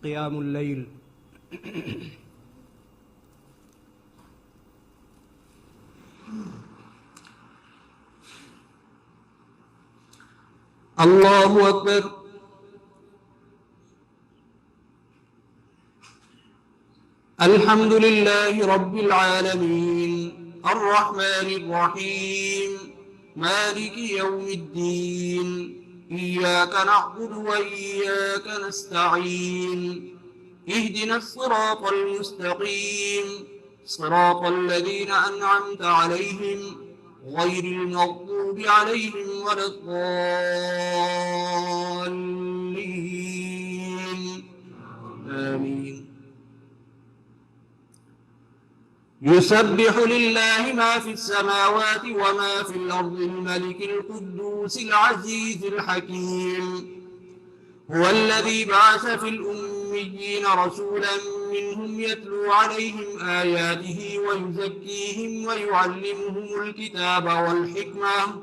قيام الليل. الله أكبر. الحمد لله رب العالمين الرحمن الرحيم مالك يوم الدين إياك نعبد وإياك نستعين اهدنا الصراط المستقيم صراط الذين أنعمت عليهم غير المغضوب عليهم ولا الضالين آمين. يسبح لله ما في السماوات وما في الأرض الملك القدوس العزيز الحكيم هو الذي بعث في الأميين رسولا منهم يتلو عليهم آياته ويزكيهم ويعلمهم الكتاب والحكمة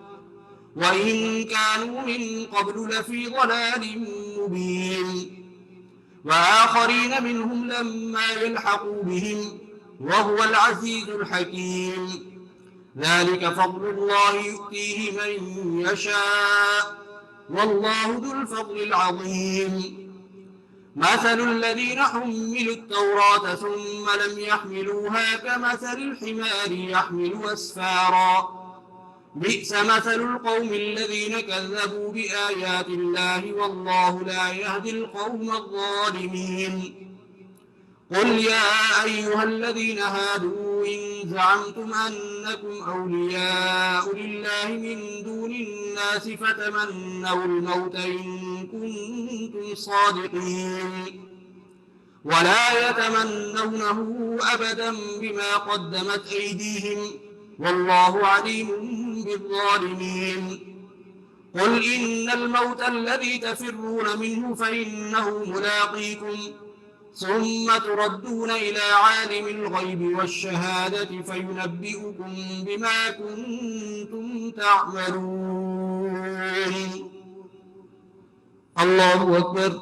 وإن كانوا من قبل لفي ضلال مبين وآخرين منهم لما يلحقوا بهم وهو العزيز الحكيم ذلك فضل الله يؤتيه من يشاء والله ذو الفضل العظيم مثل الذين حملوا التوراة ثم لم يحملوها كمثل الحمار يحمل أسفارا بئس مثل القوم الذين كذبوا بآيات الله والله لا يهدي القوم الظالمين قل يا أيها الذين هادوا إن زعمتم أنكم أولياء لله من دون الناس فتمنوا الموت إن كنتم صادقين ولا يتمنونه أبدا بما قدمت أيديهم والله عليم بالظالمين قل إن الموت الذي تفرون منه فإنه ملاقيكم ثم تردون إلى عالم الغيب والشهادة فينبئكم بما كنتم تعملون. الله أكبر.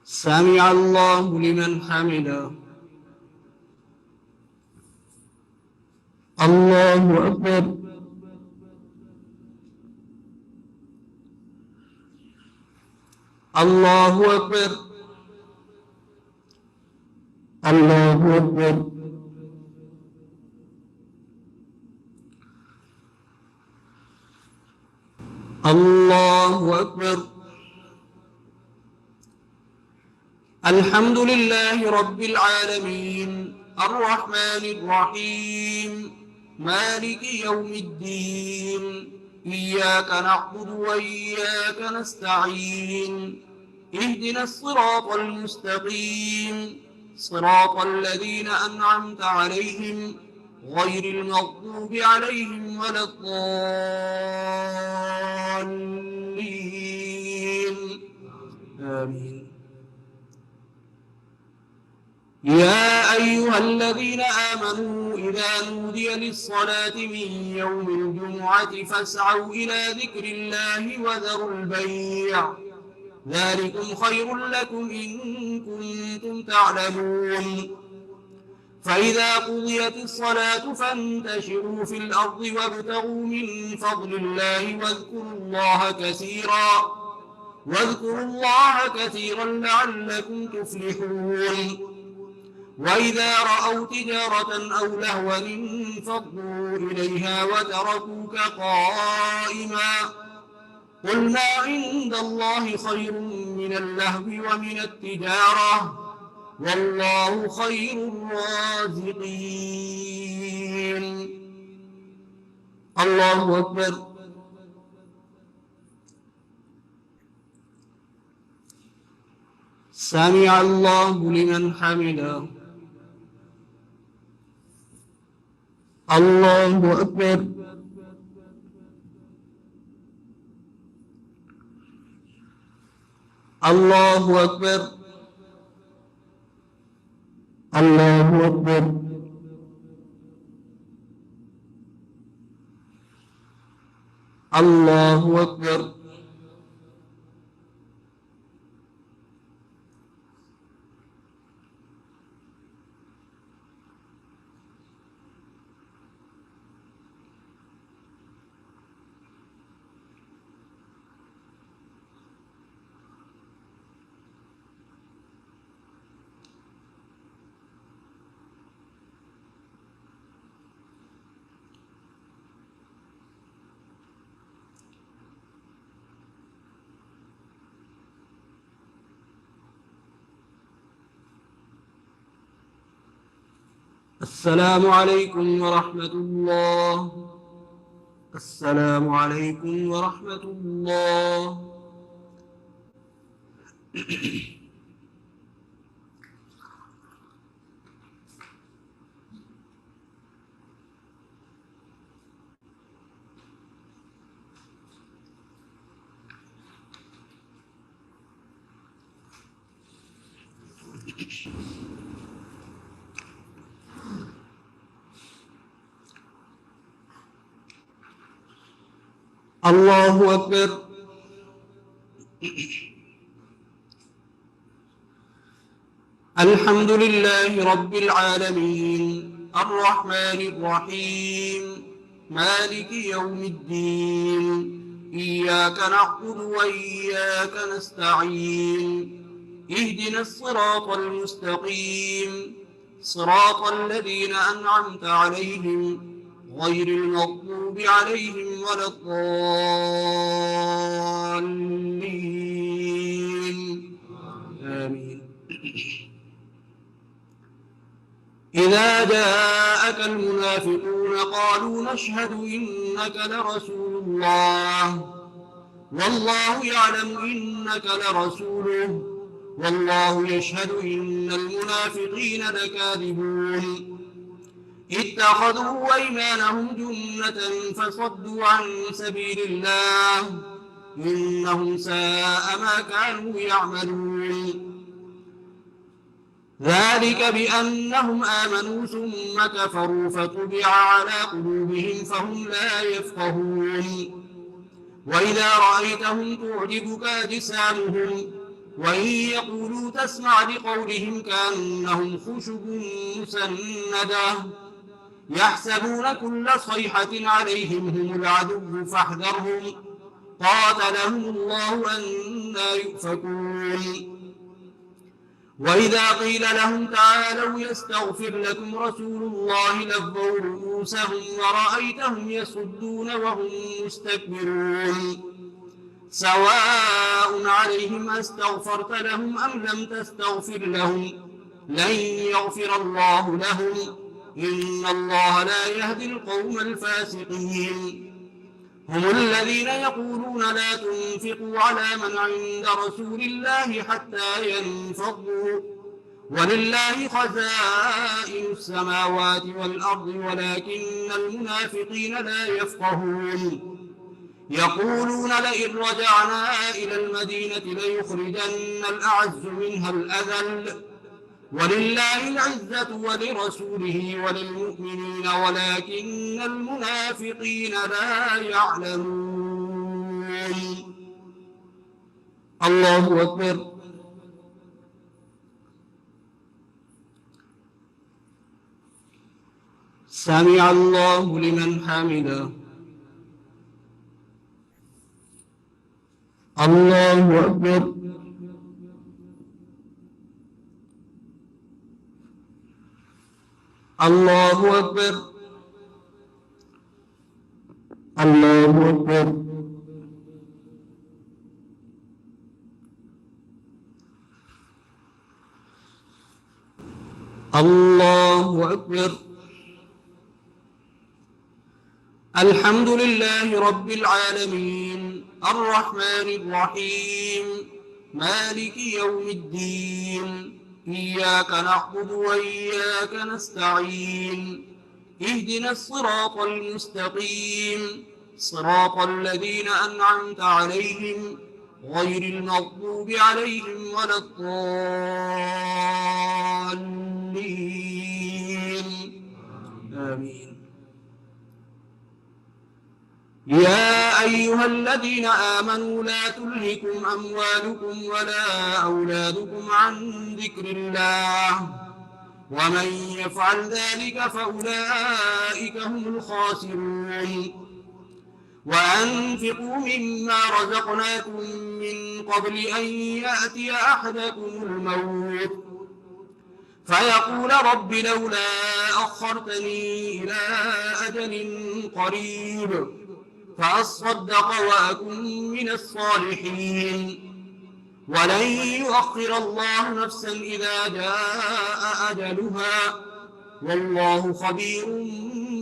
سمع الله لمن حمده. الله أكبر. الله أكبر. الله أكبر. الله أكبر. الحمد لله رب العالمين الرحمن الرحيم مالك يوم الدين إياك نعبد وإياك نستعين اهدنا الصراط المستقيم صراط الذين أنعمت عليهم غير المغضوب عليهم ولا الضالين آمين. يا أيها الذين آمنوا إذا نودي للصلاة من يوم الجمعة فاسعوا إلى ذكر الله وذروا البيع ذلكم خير لكم إن كنتم تعلمون فإذا قضيت الصلاة فانتشروا في الأرض وابتغوا من فضل الله واذكروا الله كثيرا لعلكم تفلحون وإذا رأوا تجارة أو لهوا انفضوا إليها وتركوك قائما قل ما عند الله خير من اللهو ومن التجارة والله خير الرازقين. الله أكبر. سمع الله لمن حمده. الله أكبر. الله أكبر. الله أكبر. الله أكبر. السلام عليكم ورحمة الله. السلام عليكم ورحمة الله. الله أكبر. الحمد لله رب العالمين الرحمن الرحيم مالك يوم الدين إياك نعبد وإياك نستعين اهدنا الصراط المستقيم صراط الذين أنعمت عليهم غير المغضوب عليهم ولا الضالين آمين. إذا جاءك المنافقون قالوا نشهد إنك لرسول الله والله يعلم إنك لرسوله والله يشهد إن المنافقين لكاذبون اتخذوا أيمانهم جنة فصدوا عن سبيل الله إنهم ساء ما كانوا يعملون ذلك بأنهم آمنوا ثم كفروا فطبع على قلوبهم فهم لا يفقهون وإذا رأيتهم تعجبك أجسامهم وإن يقولوا تسمع لقولهم كأنهم خشب مسندة يحسبون كل صيحة عليهم هم العدو فاحذرهم قاتلهم الله أنى يؤفكون وإذا قيل لهم تعالوا يستغفر لكم رسول الله لووا رؤوسهم ورأيتهم يصدون وهم مستكبرون سواء عليهم أستغفرت لهم أم لم تستغفر لهم لن يغفر الله لهم إن الله لا يهدي القوم الفاسقين هم الذين يقولون لا تنفقوا على من عند رسول الله حتى ينفضوا ولله خزائن السماوات والأرض ولكن المنافقين لا يفقهون يقولون لئن رجعنا إلى المدينة ليخرجن الأعز منها الأذل ولله العزة ولرسوله وللمؤمنين ولكن المنافقين لا يعلمون. الله أكبر. سمع الله لمن حمده. الله أكبر. الله أكبر. الله أكبر. الله أكبر. الحمد لله رب العالمين الرحمن الرحيم مالك يوم الدين إياك نعبد وإياك نستعين اهدنا الصراط المستقيم صراط الذين أنعمت عليهم غير المغضوب عليهم ولا الضالين آمين. يا أيها الذين آمنوا لا تلهكم أموالكم ولا أولادكم عن ذكر الله ومن يفعل ذلك فأولئك هم الخاسرون وأنفقوا مما رزقناكم من قبل أن يأتي أحدكم الموت فيقول رب لولا أخرتني إلى أجل قريب فأصدق وأكن من الصالحين ولن يؤخر الله نفسا إذا جاء أجلها والله خبير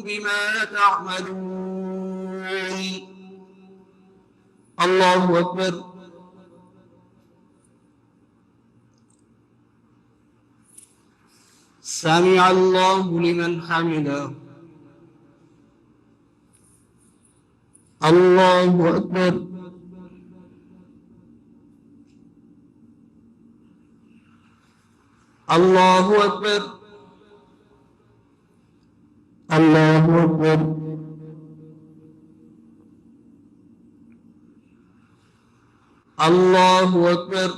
بما تعملون. الله أكبر. سمع الله لمن حمده. الله أكبر. الله أكبر. الله أكبر. الله أكبر.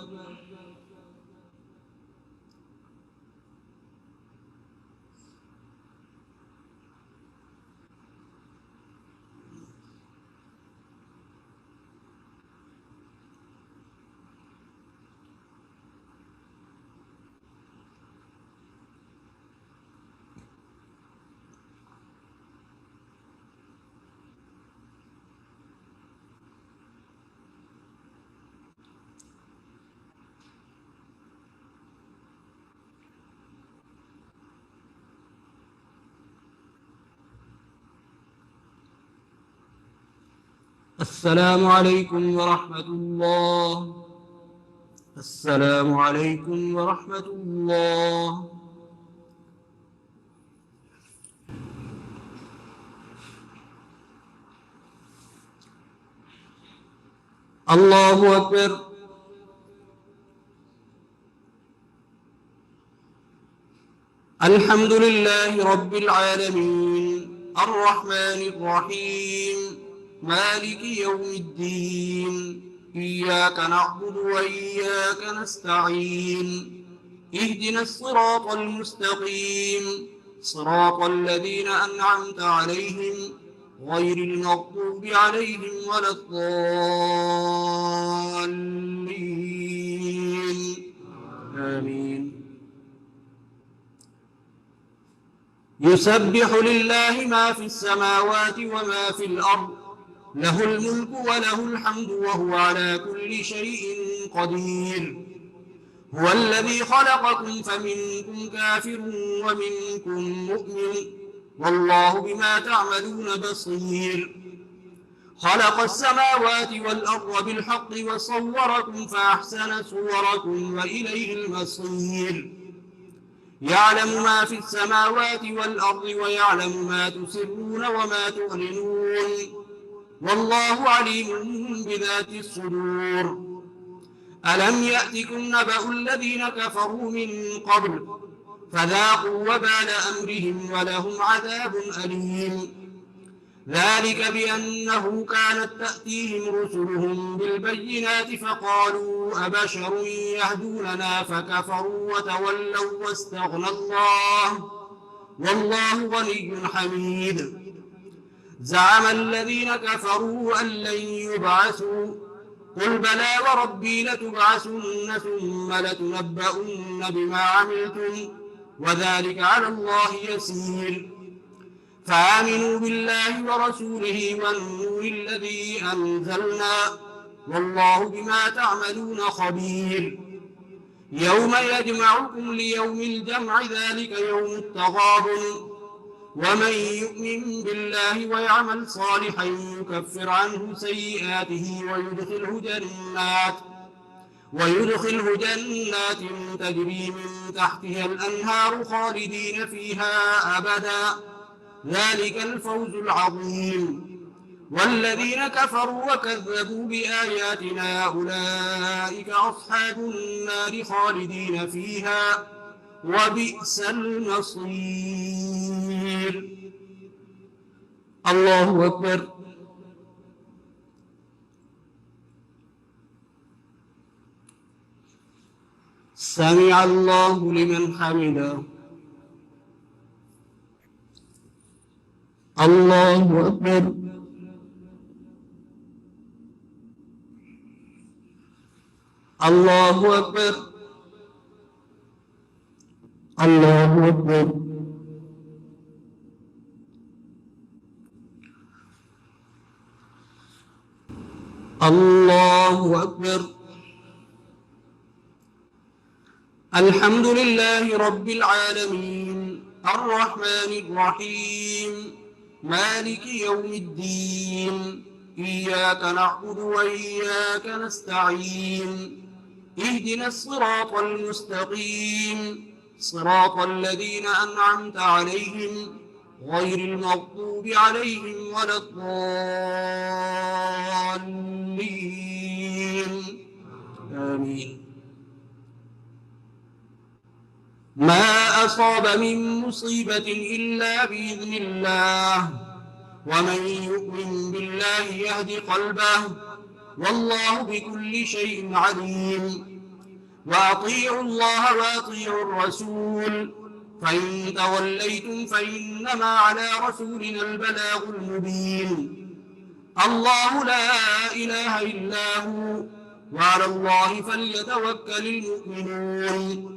السلام عليكم ورحمة الله. السلام عليكم ورحمة الله. الله أكبر. الحمد لله رب العالمين الرحمن الرحيم مالك يوم الدين إياك نعبد وإياك نستعين اهدنا الصراط المستقيم صراط الذين أنعمت عليهم غير المغضوب عليهم ولا الضالين آمين. يسبح لله ما في السماوات وما في الأرض له الملك وله الحمد وهو على كل شيء قدير. هو الذي خلقكم فمنكم كافر ومنكم مؤمن والله بما تعملون بصير. خلق السماوات والأرض بالحق وصوركم فأحسن صوركم وإليه المصير. يعلم ما في السماوات والأرض ويعلم ما تسرون وما تعلنون والله عليم بذات الصدور. ألم يأتكم نبأ الذين كفروا من قبل فذاقوا وبال أمرهم ولهم عذاب أليم. ذلك بأنه كانت تأتيهم رسلهم بالبينات فقالوا أبشر يهدوننا فكفروا وتولوا واستغنى الله والله غني حميد. زعم الذين كفروا أن لن يبعثوا قل بلى وربي لتبعثن ثم لتنبؤن بما عملتم وذلك على الله يسير. فآمنوا بالله ورسوله والنور الذي أنزلنا والله بما تعملون خبير. يوم يجمعكم ليوم الجمع ذلك يوم التغابن ومن يؤمن بالله ويعمل صالحا يكفر عنه سيئاته ويدخله جنات تجري من تحتها الأنهار خالدين فيها أبدا ذلك الفوز العظيم. والذين كفروا وكذبوا بآياتنا أولئك أصحاب النار خالدين فيها وبئس المصير. الله أكبر. سمع الله لمن حمده. الله أكبر. الله أكبر. الله أكبر. الله أكبر. الحمد لله رب العالمين الرحمن الرحيم مالك يوم الدين إياك نعبد وإياك نستعين اهدنا الصراط المستقيم صراط الذين أنعمت عليهم غير المغضوب عليهم ولا الضالين آمين. ما أصاب من مصيبة إلا بإذن الله ومن يؤمن بالله يهد قلبه والله بكل شيء عليم. وأطيعوا الله وأطيعوا الرسول فإن توليتم فإنما على رسولنا البلاغ المبين. الله لا إله إلا هو وعلى الله فليتوكل المؤمنون.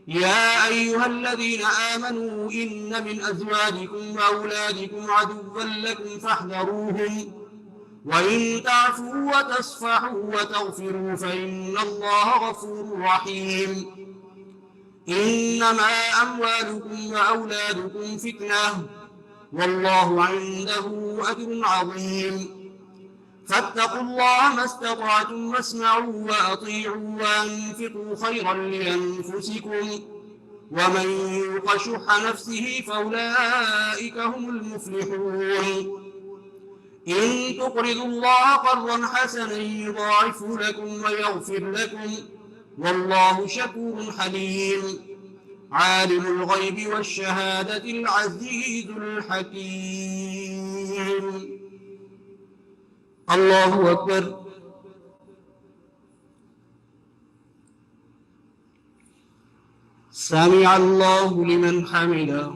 يا أيها الذين آمنوا إن من أزواجكم وأولادكم عدوا لكم فاحذروهم وإن تعفوا وتصفحوا وتغفروا فإن الله غفور رحيم. إنما أموالكم وأولادكم فتنة والله عنده أجر عظيم. فاتقوا الله ما استطعتم واسمعوا وأطيعوا وأنفقوا خيرا لأنفسكم ومن يوق شح نفسه فأولئك هم المفلحون. إن تقرضوا الله قرضا حسنا يضاعفه لكم ويغفر لكم والله شكور حليم. عالم الغيب والشهادة العزيز الحكيم. الله أكبر. سمع الله لمن حمده.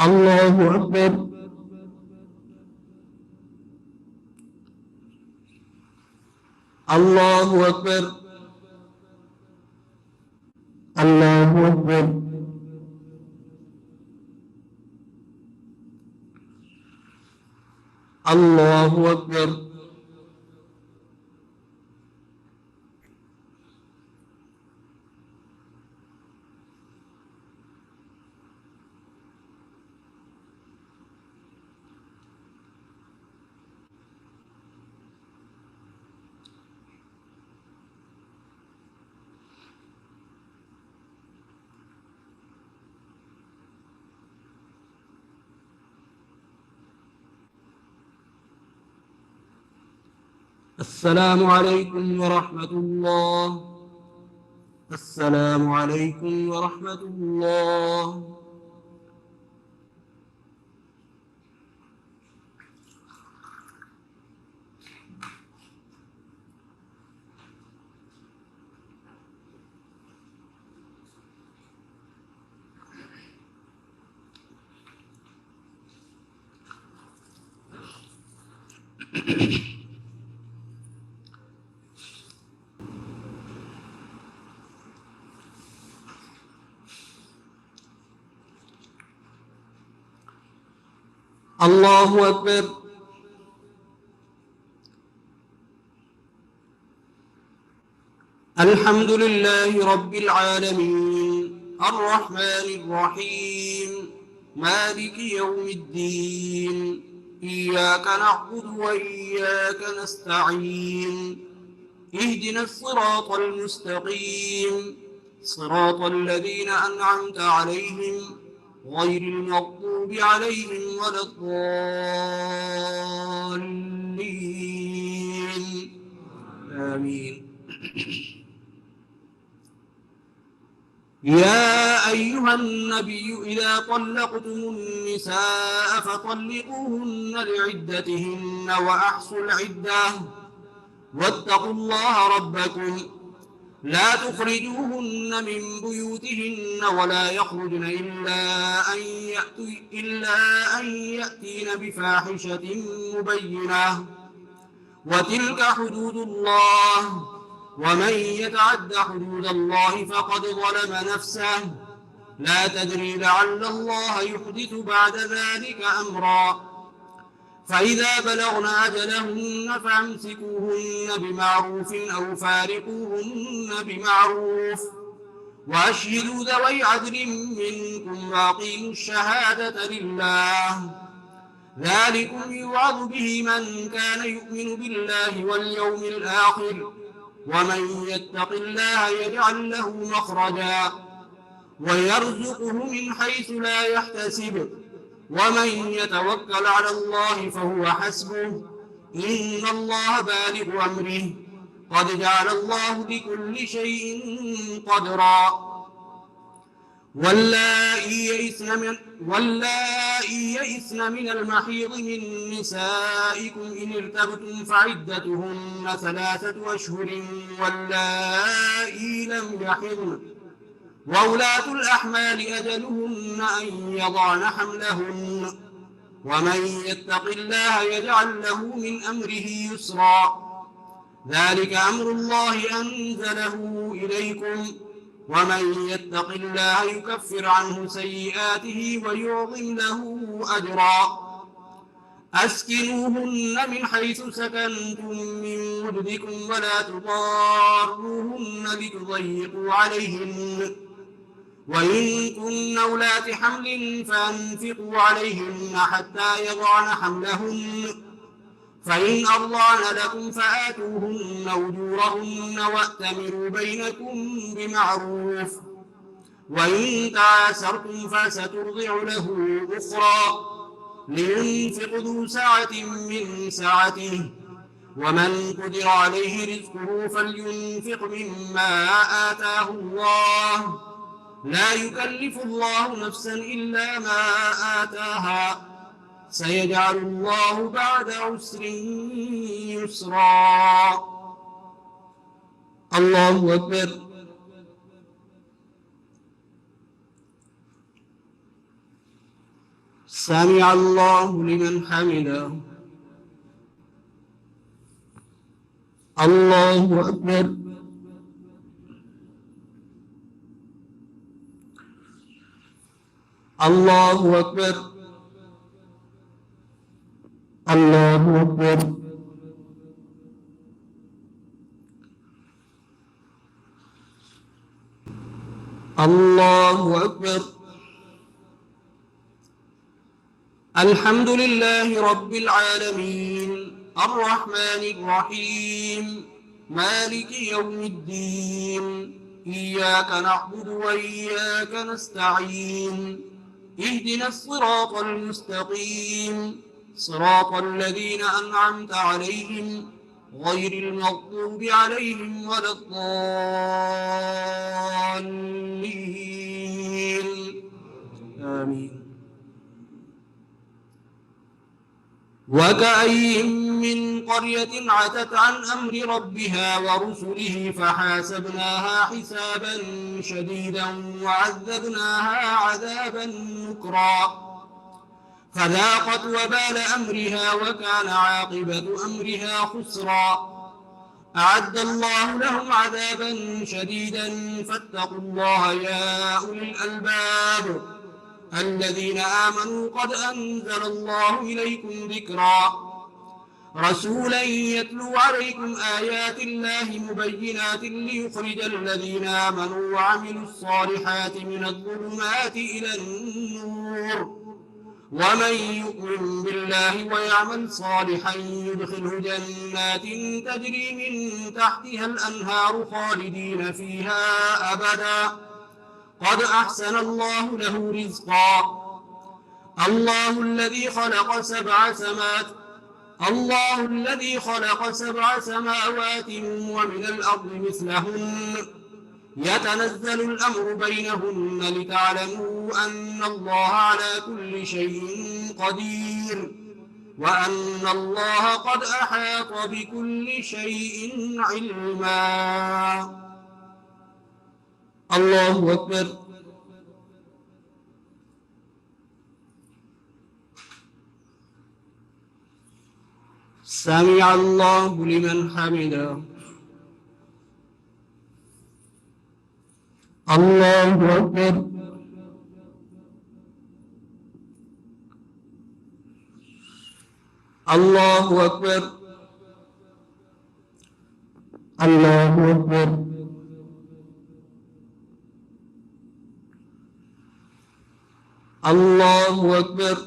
الله أكبر. الله أكبر. الله أكبر. الله أكبر. السلام عليكم ورحمة الله. السلام عليكم ورحمة الله. الله أكبر. الحمد لله رب العالمين الرحمن الرحيم مالك يوم الدين إياك نعبد وإياك نستعين اهدنا الصراط المستقيم صراط الذين أنعمت عليهم غير المغضوب عليهم ولا الضالين آمين. يا أيها النبي إذا طلقتم النساء فطلقوهن لعدتهن وأحصوا العدة واتقوا الله ربكم لا تخرجوهن من بيوتهن ولا يخرجن إلا أن يأتين بفاحشة مبينة وتلك حدود الله ومن يتعد حدود الله فقد ظلم نفسه لا تدري لعل الله يحدث بعد ذلك أمرا فإذا بلغن أجلهن فامسكوهن بمعروف أو فارقوهن بمعروف وأشهدوا ذوي عدل منكم وأقيموا الشهادة لله ذلكم يوعظ به من كان يؤمن بالله واليوم الآخر ومن يتق الله يجعل له مخرجا ويرزقه من حيث لا يحتسب ومن يتوكل على الله فهو حسبه إن الله بالغ أمره قد جعل الله لكل شيء قدرا واللائي يئسن من المحيض من نسائكم إن ارتبتم فعدتهن 3 أشهر واللائي لم يحضن وأولاة الأحمال أجلهن أن يضعن حملهن ومن يتق الله يجعل له من أمره يسرا ذلك أمر الله أنزله إليكم ومن يتق الله يكفر عنه سيئاته ويعظم له أجرا أسكنوهن من حيث سكنتم من وجدكم ولا تضاروهن لتضيقوا عليهن وإن كن أولات حمل فأنفقوا عليهن حتى يضعن حملهن فإن أرضعن لكم فآتوهن أجورهن وأتمروا بينكم بمعروف وإن تعاسرتم فسترضع له أخرى لينفق ذو سعة من سعته ومن قدر عليه رزقه فلينفق مما آتاه الله لا يكلف الله نفسا إلا ما آتاها سيجعل الله بعد عسر يسرا الله أكبر سمع الله لمن حمده الله أكبر الله أكبر الله أكبر الله أكبر الحمد لله رب العالمين الرحمن الرحيم مالك يوم الدين إياك نعبد وإياك نستعين اهدنا الصراط المستقيم صراط الذين أنعمت عليهم غير المغضوب عليهم ولا الضالين آمين وكأي من قرية عتت عن أمر ربها ورسله فحاسبناها حسابا شديدا وعذبناها عذابا نكرا فذاقت وبال أمرها وكان عاقبة أمرها خسرا أعد الله لهم عذابا شديدا فاتقوا الله يا أولي الألباب الذين آمنوا قد أنزل الله إليكم ذكرا رسولا يتلو عليكم آيات الله مبينات ليخرج الذين آمنوا وعملوا الصالحات من الظلمات إلى النور ومن يؤمن بالله ويعمل صالحا يدخله جنات تجري من تحتها الأنهار خالدين فيها أبدا قد أحسن الله له رزقا الله الذي خلق سبع سماوات ومن الأرض مثلهن يتنزل الأمر بينهن لتعلموا أن الله على كل شيء قدير وأن الله قد أحاط بكل شيء علما. الله أكبر. سمع الله لمن حمده. الله أكبر. الله أكبر. الله أكبر. الله أكبر.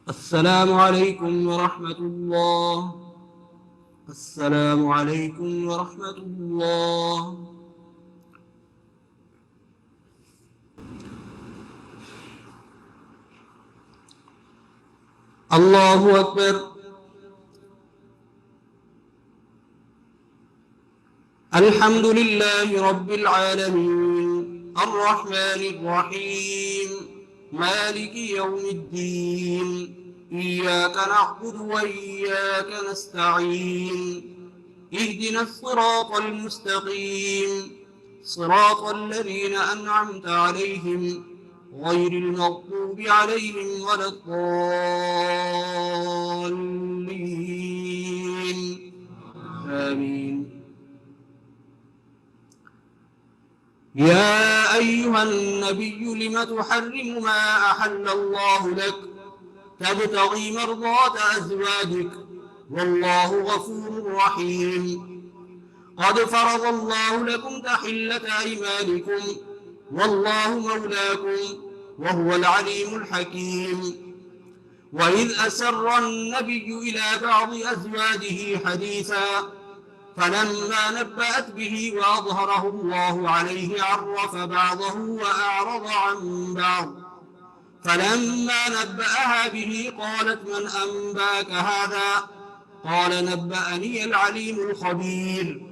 السلام عليكم ورحمة الله. السلام عليكم ورحمة الله. الله أكبر. الحمد لله رب العالمين الرحمن الرحيم مالك يوم الدين إياك نعبد وإياك نستعين اهدنا الصراط المستقيم صراط الذين أنعمت عليهم غير المغضوب عليهم ولا الضالين آمين. يا أيها النبي لم تحرم ما أحل الله لك تبتغي مرضات أزواجك والله غفور رحيم. قد فرض الله لكم تحلة أيمانكم والله مولاكم وهو العليم الحكيم. وإذ أسر النبي إلى بعض أزواجه حديثا فلما نبأت به وأظهره الله عليه عرف بعضه وأعرض عن بعض. فلما نبأها به قالت من أنباك هذا؟ قال نبأني العليم الخبير.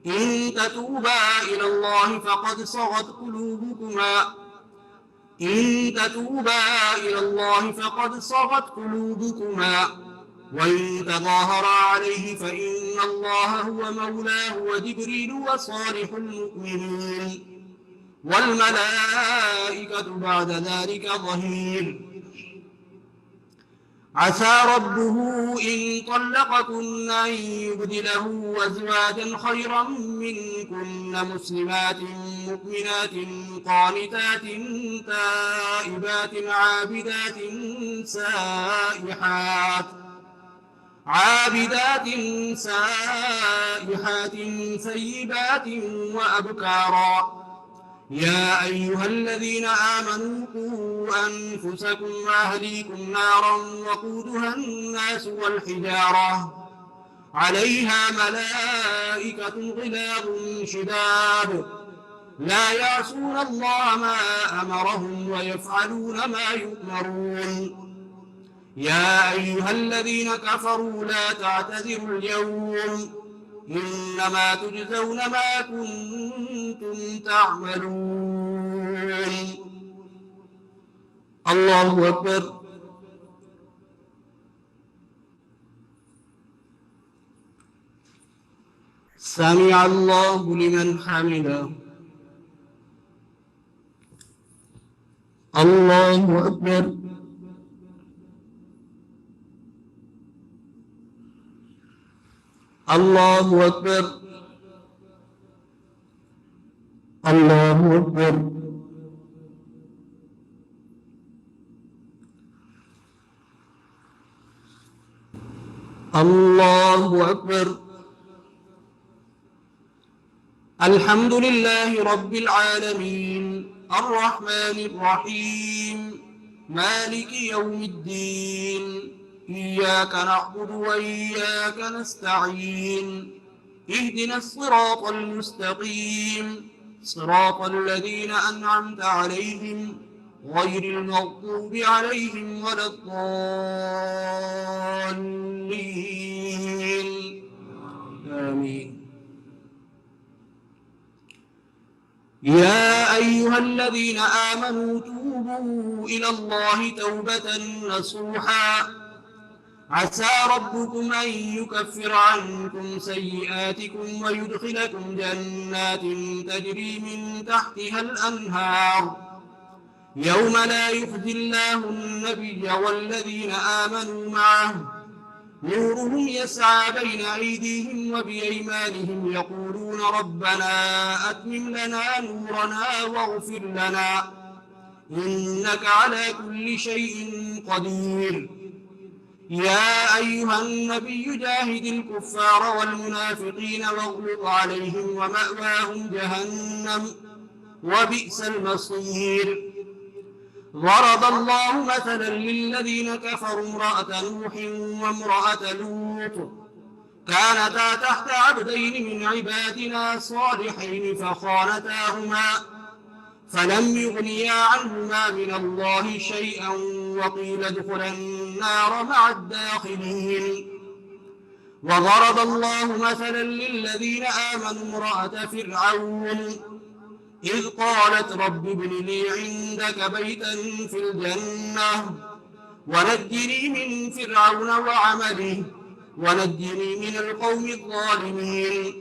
إن تتوبا إلى الله فقد صغت قلوبكما وإن تظاهرا عليه فإن الله هو مولاه وجبريل وصالح المؤمنين والملائكة بعد ذلك ظهير. عسى ربه إن طلقكن أن يبدله أزواجا خيرا منكن مسلمات مؤمنات قانتات تائبات عابدات سائحات ثيبات وأبكارا. يا أيها الذين آمنوا قوا أنفسكم وأهليكم نارا وقودها الناس والحجارة عليها ملائكة غلاظ شداد لا يعصون الله ما أمرهم ويفعلون ما يؤمرون. يا أيها الذين كفروا لا تعتذروا اليوم إنما تجزون ما كنتم تعملون. الله أكبر. سمع الله لمن حمده. الله أكبر. الله أكبر. الله أكبر. الله أكبر. الحمد لله رب العالمين الرحمن الرحيم مالك يوم الدين إياك نعبد وإياك نستعين اهدنا الصراط المستقيم صراط الذين أنعمت عليهم غير المغضوب عليهم ولا الضالين آمين. يا أيها الذين آمنوا توبوا إلى الله توبة نصوحا عسى ربكم أن يكفر عنكم سيئاتكم ويدخلكم جنات تجري من تحتها الأنهار يوم لا يخزي الله النبي والذين آمنوا معه نورهم يسعى بين أيديهم وبأيمانهم يقولون ربنا أتمم لنا نورنا واغفر لنا إنك على كل شيء قدير. يا أيها النبي جاهد الكفار والمنافقين واغلظ عليهم ومأواهم جهنم وبئس المصير. ضرب الله مثلا للذين كفروا امرأة نوح وامرأة لوط كانتا تحت عبدين من عبادنا صالحين فخانتاهما فلم يغنيا عنهما من الله شيئا وقيل ادخلا النار مع الداخلين. وضرب الله مثلا للذين آمنوا امرأة فرعون إذ قالت رب ابن لي عندك بيتا في الجنة ونجني من فرعون وعمله ونجني من القوم الظالمين.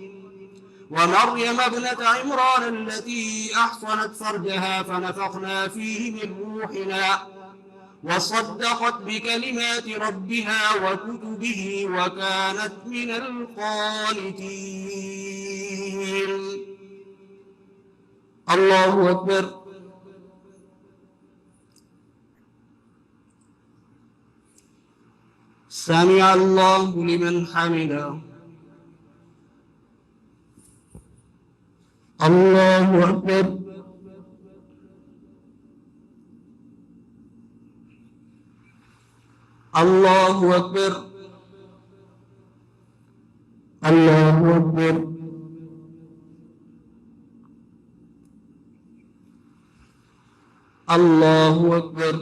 ومريم ابنة عمران التي أحصنت فرجها فنفخنا فيه من روحنا وصدقت بكلمات ربها وكتبه وكانت من القانتين. الله أكبر. سمع الله لمن حمده. الله أكبر. الله أكبر. الله أكبر. الله أكبر.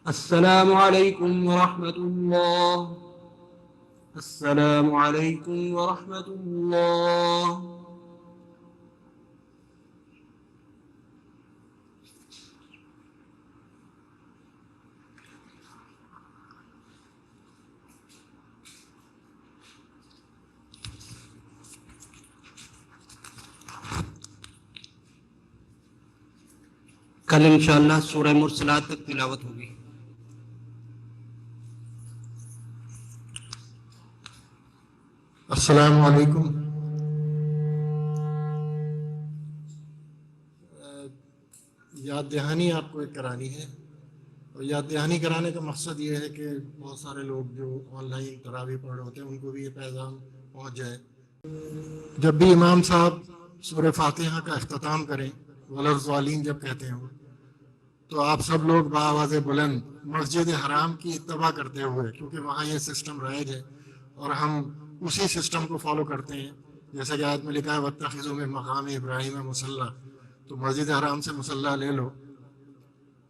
السلام عليكم ورحمة الله. السلام عليكم ورحمة الله. कल इंशाअल्लाह सूरह मुरसलात तक तिलावत होगी। अस्सलामु अलैकुम। याद दहानी आपको एक करानी है और याद दहानी कराने का मकसद ये है कि बहुत सारे लोग जो ऑनलाइन तरावी पढ़ रहे होते हैं उनको भी ये पैगाम पहुंच जाए। जब भी इमाम साहब सूरह फातिहा का अख्ताम करें, वलज़ालिन जब कहते हैं तो आप सब लोग बाआवाज़ बुलंद मस्जिद हराम की इत्तबा करते हुए, क्योंकि वहाँ ये सिस्टम राइज है और हम उसी सिस्टम को फॉलो करते हैं। जैसा कि आयत में लिखा है वत्तखिज़ू मिन मक़ाम इब्राहीम मुसल्ला, तो मस्जिद हराम से मुसल्ला ले लो।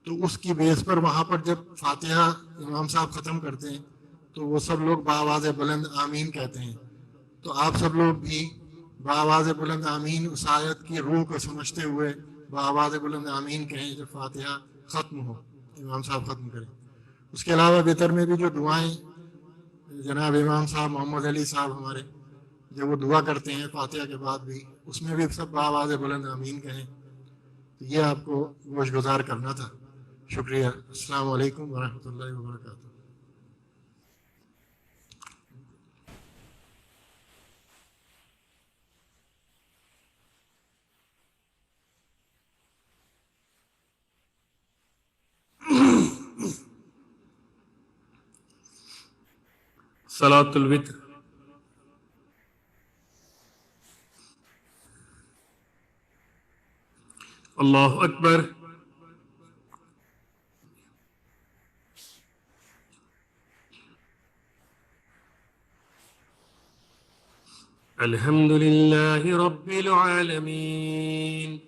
तो उसकी बेस पर वहाँ पर जब फातिहा इमाम साहब ख़त्म करते हैं तो वो सब लोग बाआवाज़ बुलंद आमीन कहते हैं। तो आप सब लोग भी बाआवाज़ बुलंद आमीन उस आयत की रूह को समझते हुए बाआवाज़ बुलंद आमीन कहें जब फातिहा ख़त्म हो, इमाम साहब ख़त्म करें। उसके अलावा बेहतर में भी जो दुआएं जनाब इमाम साहब मोहम्मद अली साहब हमारे, जब वो दुआ करते हैं फातिहा के बाद भी, उसमें भी सब आवाज़ बुलंद आमीन कहें। तो ये आपको गोशगुजार करना था। शुक्रिया। अस्सलाम वालेकुम वरहमतुल्लाहि वबरकातुहू। सलातुल वित्र। अल्लाहु अकबर। अल्हम्दुलिल्लाहि रब्बिल आलमीन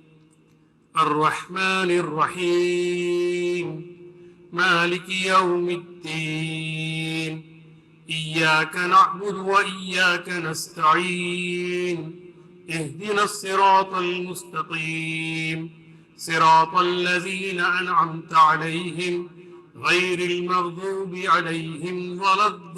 अर्रहमानिर रहीम मालिकि यौमिद्दीन इय्याक नअबुदु व इय्याक नस्तईन इहदिनस सिरातल मुस्तकीम सिरातल लज़ीना अनअमता अलैहिम गैरिल मग़दूबि अलैहिम वलद्दाल्लीन।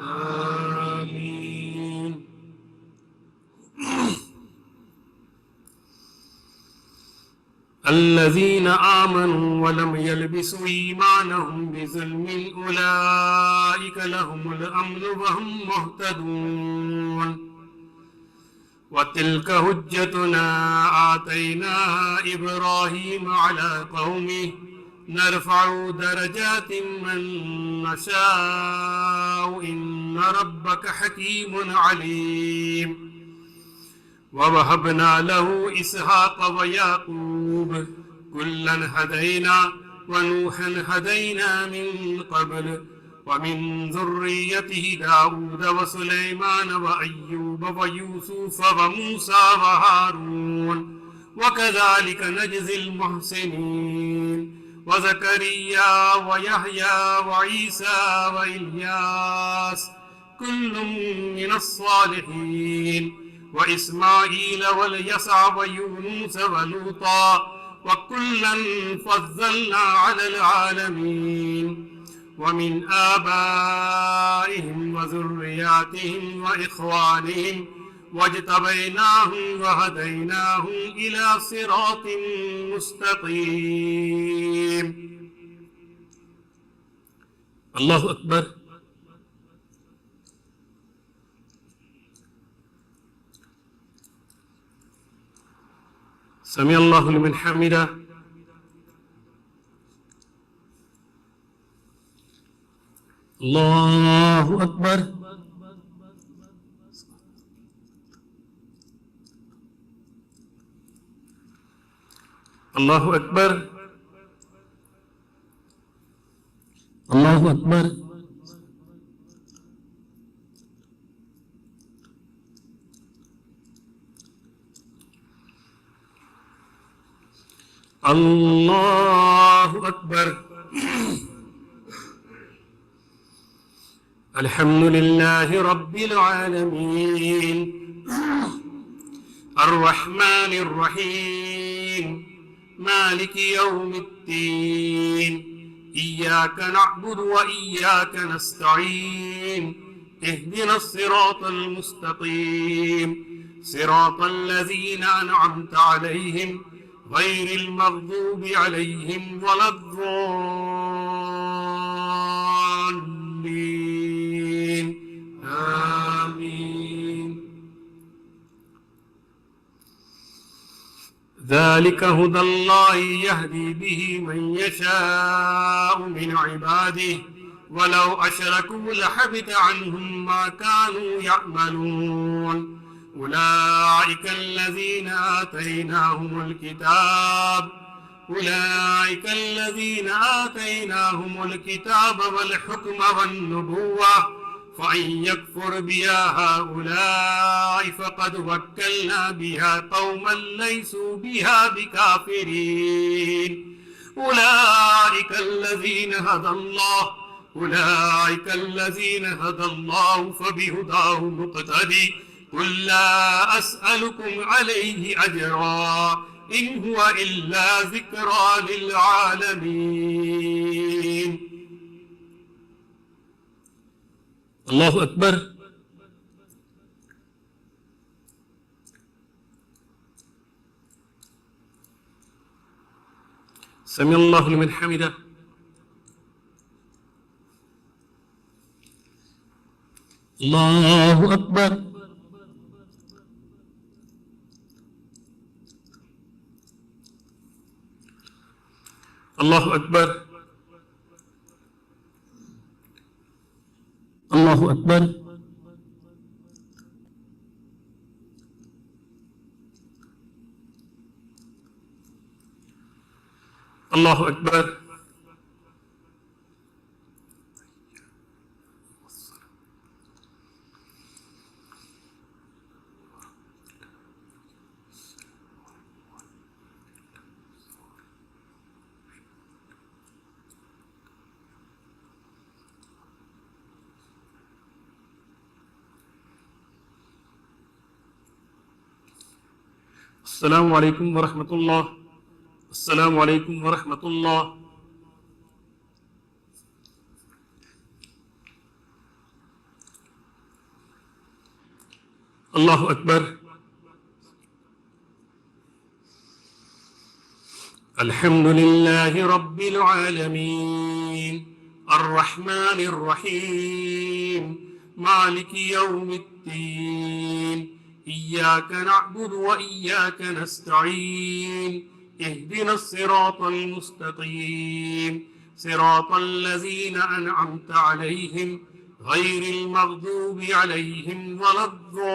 आमीन। الذين آمنوا ولم يلبسوا إيمانهم بظلم أولئك لهم الأمن وهم مهتدون وتلك حجتنا آتيناها إبراهيم على قومه نرفع درجات من نشاء إن ربك حكيم عليم ووهبنا له إسحاق ويعقوب كلا هدينا ونوحا هدينا من قبل ومن ذريته داود وسليمان وأيوب ويوسف وموسى وهارون وكذلك نجزي المحسنين وزكريا ويحيى وعيسى وإلياس كل من الصالحين وإسماعيل واليسع ويونس ولوطا وكلا فضلنا على العالمين ومن آبائهم وذرياتهم وإخوانهم واجتبيناهم وهديناهم إلى صراط مستقيم. الله أكبر. سمع الله لمن حمده. الله أكبر. الله أكبر. الله أكبر. الله أكبر. الحمد لله رب العالمين الرحمن الرحيم مالك يوم الدين إياك نعبد وإياك نستعين اهدنا الصراط المستقيم صراط الذين أنعمت عليهم غير المغضوب عليهم ولا الضالين. آمين. ذلك هدى الله يهدي به من يشاء من عباده ولو أشركوا لحبط عنهم ما كانوا يعملون. أولئك الذين آتيناهم الكتاب والحكم والنبوة فإن يكفر بها هؤلاء فقد وكلنا بها قوما ليسوا بها بكافرين. أولئك الذين هدى الله فبهداه مقتدي قل لا أسألكم عليه أجرا إن هو إلا ذكرى للعالمين. الله أكبر. سمع الله لمن حمده. الله أكبر. الله أكبر. الله أكبر. الله أكبر. السلام عليكم ورحمة الله. السلام عليكم ورحمة الله. الله أكبر. الحمد لله رب العالمين الرحمن الرحيم مالك يوم الدين إياك نعبد وإياك نستعين اهدنا الصراط المستقيم صراط الذين أنعمت عليهم غير المغضوب عليهم ولا الضالين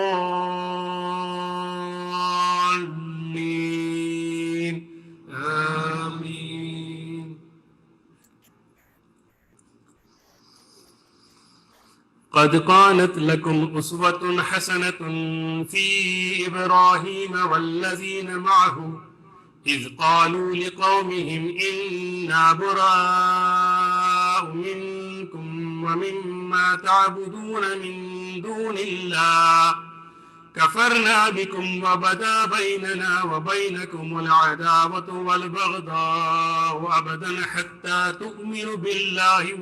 آمين. قد كانت لكم أسوة حسنة في إبراهيم والذين معه إذ قالوا لقومهم إنا براء منكم ومما تعبدون من دون الله كفرنا بكم وبدا بيننا وبينكم العداوة والبغضاء أبدا حتى تؤمنوا بالله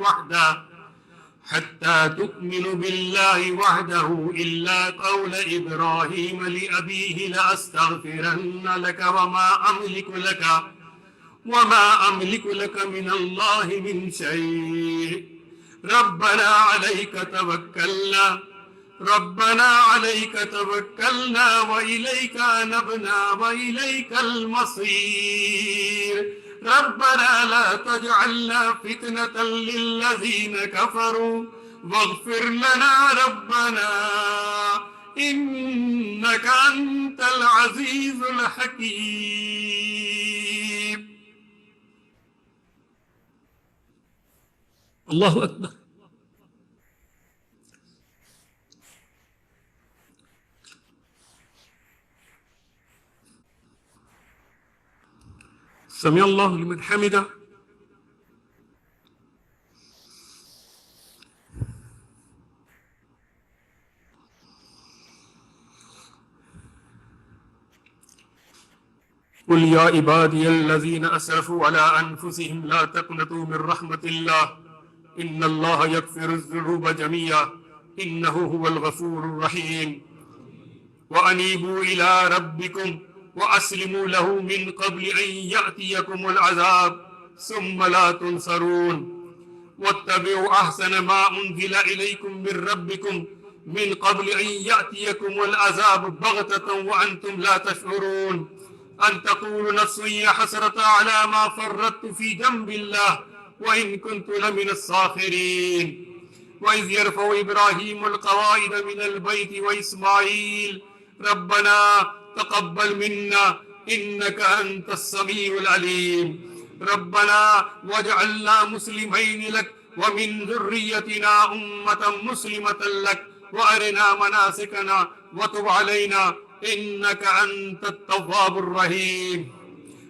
وحده إلا قول إبراهيم لأبيه لأستغفرن لك وما أملك لك من الله من شيء ربنا عليك توكلنا وإليك أنبنا وإليك المصير ربنا لا تجعلنا فتنة للذين كفروا واغفر لنا ربنا إنك أنت العزيز الحكيم. الله أكبر. سمع الله لمن حمده. قل يا عبادي الذين أسرفوا على أنفسهم لا تقنطوا من رحمة الله إن الله يغفر الذنوب جميعا إنه هو الغفور الرحيم. وأنيبوا إلى ربكم وأسلموا له من قبل أن يأتيكم العذاب ثم لا تنصرون واتبعوا أحسن ما أنزل إليكم من ربكم من قبل أن يأتيكم العذاب بغتة وأنتم لا تشعرون أن تقول نفس يا حسرة على ما فرطت في جنب الله وإن كنت لمن الساخرين. وإذ يرفع إبراهيم القواعد من البيت وإسماعيل ربنا تقبل منا إنك أنت السميع العليم ربنا واجعلنا مسلمين لك ومن ذريتنا أمة مسلمة لك وأرنا مناسكنا وتب علينا إنك أنت التواب الرحيم.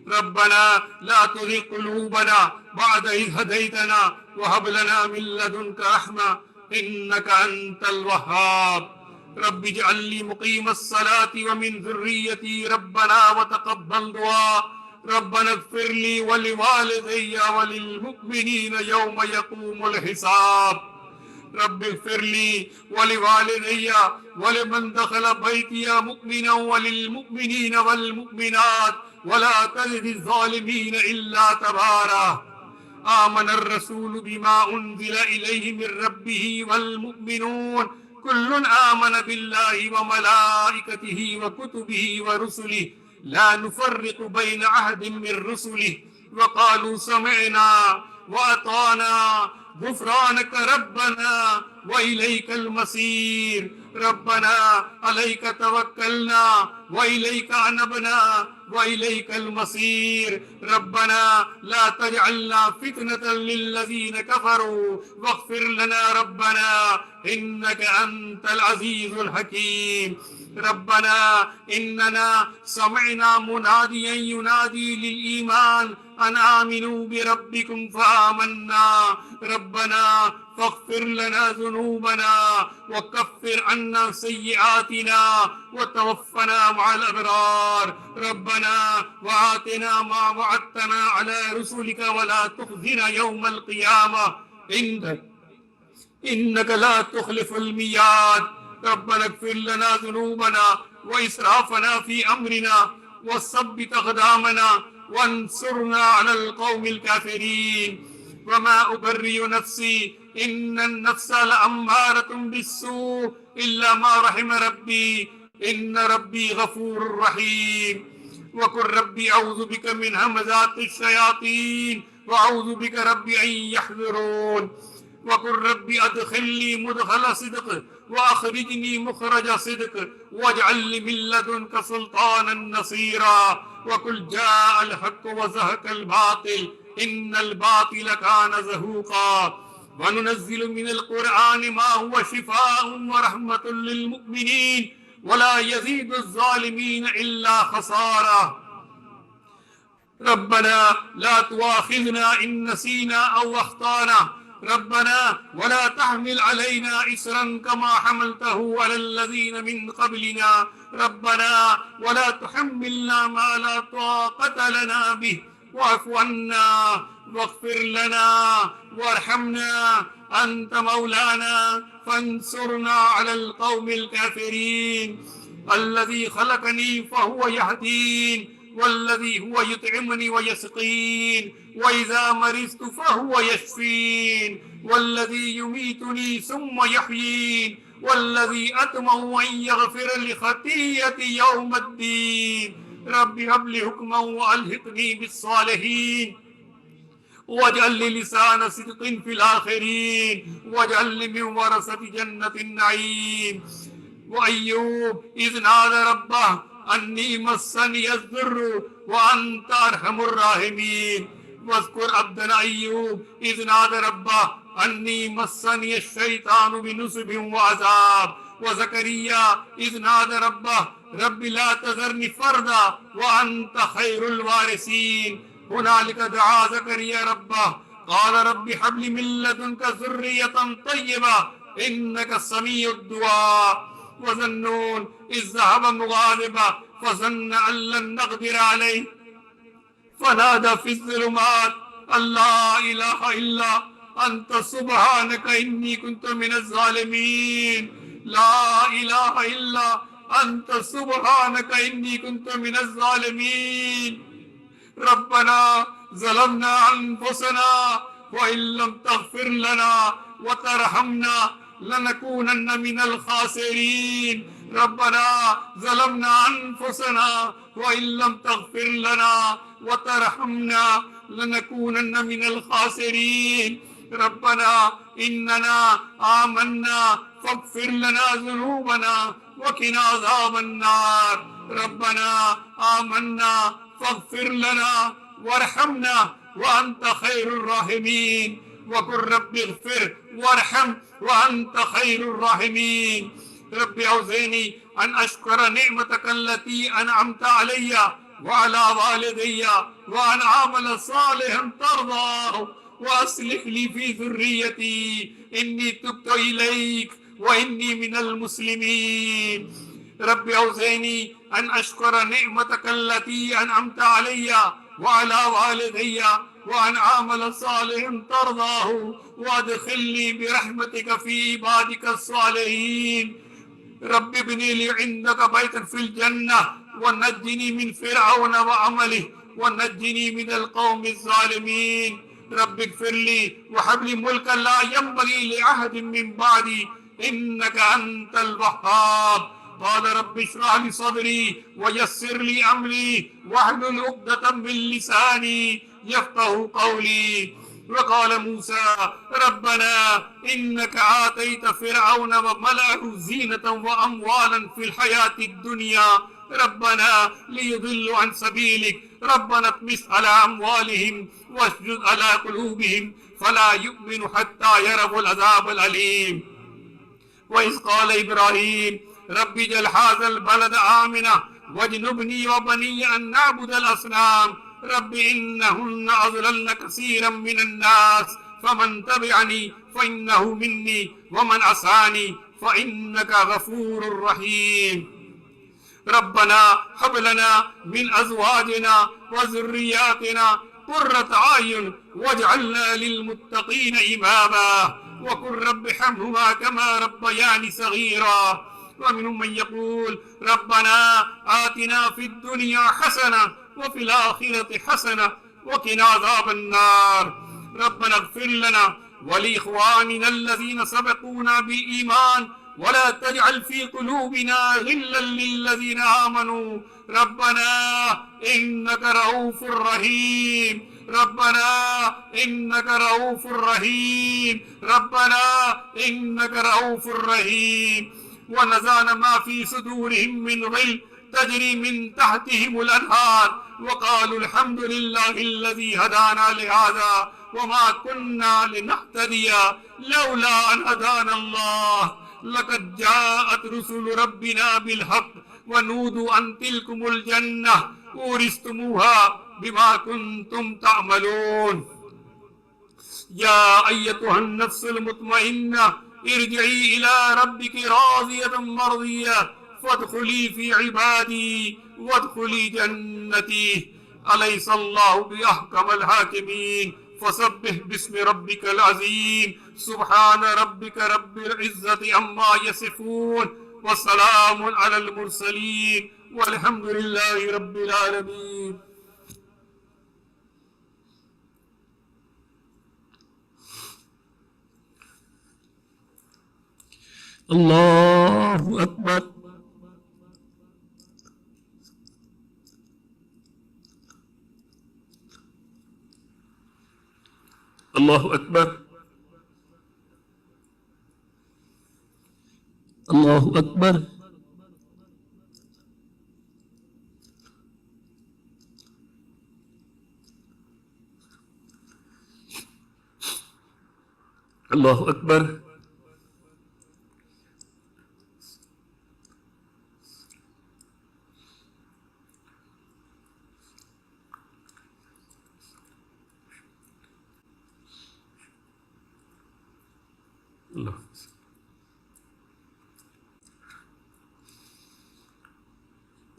ربنا لا تزغ قلوبنا بعد إذ هديتنا وهب لنا من لدنك رحمة إنك أنت الوهاب. رب اجعل لي مقيم الصلاة ومن ذريتي ربنا وتقبل دعاء ربنا اغفر لي ولوالدي وللمؤمنين يوم يقوم الحساب رب اغفر لي ولوالدي ولمن دخل بيتي مؤمنا وللمؤمنين والمؤمنات ولا تزد الظالمين إلا تبارا آمن الرسول بما أنزل إليه من ربه والمؤمنون كل آمن بالله وملائكته وكتبه ورسله لا نفرق بين أحد من رسله وقالوا سمعنا وأطعنا غفرانك ربنا وإليك المصير ربنا عليك توكلنا وإليك أنبنا وإليك المصير ربنا لا تجعلنا فتنة للذين كفروا واغفر لنا ربنا إنك أنت العزيز الحكيم ربنا إننا سمعنا مناديا ينادي للإيمان أن آمنوا بربكم فآمنا ربنا فاغفر لنا ذنوبنا وكفر عنا سيئاتنا وتوفنا مع الأبرار ربنا وآتنا ما وعدتنا على رسلك ولا تخزنا يوم القيامة إنك لا تخلف الميعاد ربنا اغفر لنا ذنوبنا وإسرافنا في أمرنا وثبت أقدامنا وانصرنا على القوم الكافرين وما أبرئ نفسي إن النفس لأمارة بالسوء إلا ما رحم ربي إن ربي غفور رحيم وقل ربي أعوذ بك من همزات الشياطين وأعوذ بك ربي أن يحضرون وقل ربي أدخلني مدخل صدق وأخرجني مخرج صدق واجعل لي من لدنك سلطانا نصيرا وقل جاء الحق وزهق الباطل إن الباطل كان زهوقا وننزل من القرآن ما هو شفاء ورحمة للمؤمنين ولا يزيد الظالمين إلا خسارا ربنا لا تؤاخذنا إن نسينا أو أخطأنا ربنا ولا تحمل علينا إسرا كما حملته على الذين من قبلنا ربنا ولا تحملنا ما لا طاقة لنا به واعف عنا واغفر لنا وارحمنا أنت مولانا فانصرنا على القوم الكافرين الذي خلقني فهو يهدين والذي هو يطعمني ويسقين وإذا مرضت فهو يشفين والذي يميتني ثم يحيين والذي أطمع أن يغفر لخطيئتي يوم الدين رب هب لي حكما وألحقني بالصالحين واجعل لي لسان صدق في الآخرين واجعل لي من ورثة جنة النعيم وأيوب إذ نادى ربه أني مسني الضر وأنت أرحم الراحمين واذكر عبدنا أيوب إذ نادى ربه أني مسني الشيطان بنصب وعذاب وزكريا إذ نادى ربه رب لا تذرني فردا وأنت خير الوارثين هنالك دعا زكريا ربه قال رب هب لي من لدنك ذرية طيبة إنك سميع الدعاء وظنون إذ ذهب مغاضبا فظن أن لن نقدر عليه فنادى في الظلمات أن لا إله إلا أنت سبحانك إني كنت من الظالمين لا إله إلا أنت سبحانك إني كنت من الظالمين ربنا ظلمنا أنفسنا وإن لم تغفر لنا وترحمنا لنكونن من الخاسرين ربنا ظلمنا أنفسنا وإن لم تغفر لنا وترحمنا لنكونن من الخاسرين ربنا إننا آمنا فاغفر لنا ذنوبنا وقنا عذاب النار ربنا آمنا فاغفر لنا وارحمنا وأنت خير الراحمين وقل رب اغفر وارحم وأنت خير الراحمين رب أوزعني أن أشكر نعمتك التي أنعمت علي وعلى والدي وأن أعمل صالحا ترضاه وأصلح لي في ذريتي إني تبت إليك व इन्नी मिनल मुस्लिमीन। रब्बि औज़िनी अन अश्कुर निअमतक अल्लती अनअमता अलैया व अला वालिदैया व अन आमल सालिहन तर्दाहु व अदखिलनी बिरहमतिक फी इबादिक अस्सालिहीन। रब्बि इब्नी ली इंदक बैतन फिल जन्नह व नज्जिनी मिन फिरऔन व अमलिही व नज्जिनी मिनल कौमिज़ ज़ालिमीन। रब्बि इग़फिरली व हब ली मुल्कन ला यंबगी लि अहदिन मिन बादी इन्नक अंतल वह्हाब। क़ाल रब्बि इश्रह ली सदरी व यस्सिर ली अमरी वहलुल उक़दतम मिन लिसानी यफ़क़हू क़ौली। वक़ाल मूसा रब्बना इन्नक आतैत फ़िरऔन व मलअहु ज़ीनतन व अम्वालन फ़िल हयातिद दुनिया रब्बना लियुदिल्लु अन सबीलिक रब्बना तमिस अला अम्वालिहिम वश्जुद अला कुलूबिहिम फला युमिनु हत्ता यरवुल अज़ाबल अलीम। व इज़ क़ाल इब्राहीम रब्बि जल हाज़ल बलद आमिना वज्नुबनी व बनिय अन नअबुदल असनाम रब्बि इन्नहुन्ना अज़लल्न कसीरम मिनन नास फमन तबिअनी फ़इन्नहु मिन्नी व मन असानी फ़इन्नका गफ़ूरुर रहीम। रब्बना हब लना मिन अज़वाजिना व ज़ुर्रिय्यातिना क़ुर्रत अयुन वजअलना लिलमुत्तक़ीन इमामा वक़ुल रब्बि इरहम्हुमा कमा रब्बयानी सग़ीरा। वमिनहुम मन यक़ूल रब्बना आतिना फ़िद दुनिया हसना व फ़िल आख़िरति हसना व क़िना अज़ाबन नार। रब्बना इग़फिर लना व लिइख़वानिना अल्लज़ीना सबक़ूना बिल ईमान वला तजअल फ़ी क़ुलूबिना ग़िल्लन लिल्लज़ीना आमनू रब्बना इन्नका रऊफ़ुर रहीम। रब्बना इन्नका रऊफ़ुर रहीम। रब्बना इन्नका रऊफ़ुर रहीम। व नज़अना मा फ़ी सुदूरिहिम मिन ग़िल तजरी मिन तहतिहिमुल अनहार व क़ालू अल्हम्दुलिल्लाहिल्लज़ी हदाना लिहाज़ा व मा कुन्ना लिनहतदिया लौला अन हदानल्लाह लक़द जाअत रुसुलु रब्बिना बिल हक़्क़ व नूदू अन तिलकुमुल जन्नह उरिस्तुमूहा बिमा कुन्तुम तअमलून। या अय्यतुहन नफ्सुल मुतमइन्ना इरजिई इला रब्बिकी राज़ियतम मर्ज़िय्या फदखुली फ़ी इबादी वदखुली जन्नती। अलैहिस्सलाहु बिअहकमिल हाकिमीन। फसब्बिह बिस्मि रब्बिकल अज़ीम। सुब्हान रब्बिक रब्बिल इज़्ज़ति अम्मा यसिफून व सलामुन अलल मुरसलीन वल्हम्दुलिल्लाहि रब्बिल आलमीन। अल्लाहु अकबर। अल्लाहु अकबर। अल्लाहु अकबर। अल्लाहु अकबर। अल्लाह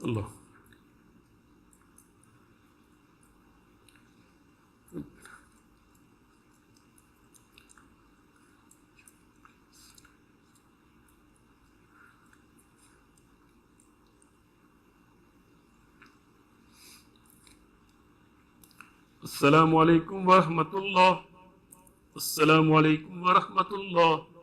अल्लाह। अस्सलामु अलैकुम व रहमतुल्लाह। अस्सलामु अलैकुम व रहमतुल्लाह।